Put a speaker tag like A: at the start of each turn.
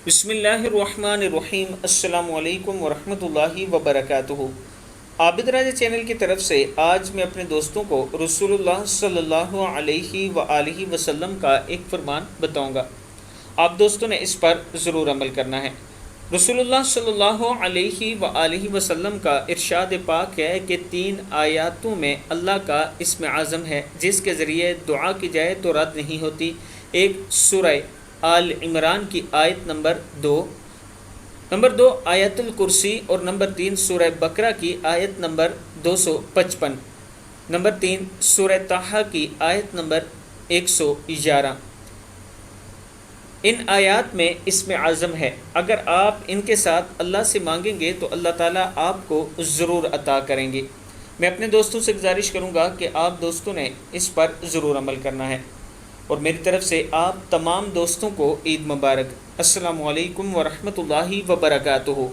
A: بسم اللہ الرحمن الرحیم۔ السلام علیکم ورحمۃ اللہ وبرکاتہ۔ عابد راجہ چینل کی طرف سے آج میں اپنے دوستوں کو رسول اللہ صلی اللہ علیہ وآلہ وسلم کا ایک فرمان بتاؤں گا۔ آپ دوستوں نے اس پر ضرور عمل کرنا ہے۔ رسول اللہ صلی اللہ علیہ وآلہ وسلم کا ارشاد پاک ہے کہ 3 آیاتوں میں اللہ کا اسم اعظم ہے جس کے ذریعے دعا کی جائے تو رد نہیں ہوتی۔ ایک سورہ آل عمران کی آیت نمبر 2 آیت الکرسی، اور نمبر 3 سورہ بقرہ کی آیت نمبر 255، نمبر 3 سورہ طٰہٰ کی آیت نمبر 111۔ ان آیات میں اسم اعظم ہے۔ اگر آپ ان کے ساتھ اللہ سے مانگیں گے تو اللہ تعالیٰ آپ کو ضرور عطا کریں گے۔ میں اپنے دوستوں سے گزارش کروں گا کہ آپ دوستوں نے اس پر ضرور عمل کرنا ہے، اور میری طرف سے آپ تمام دوستوں کو عید مبارک۔ السلام علیکم ورحمۃ اللہ وبرکاتہ۔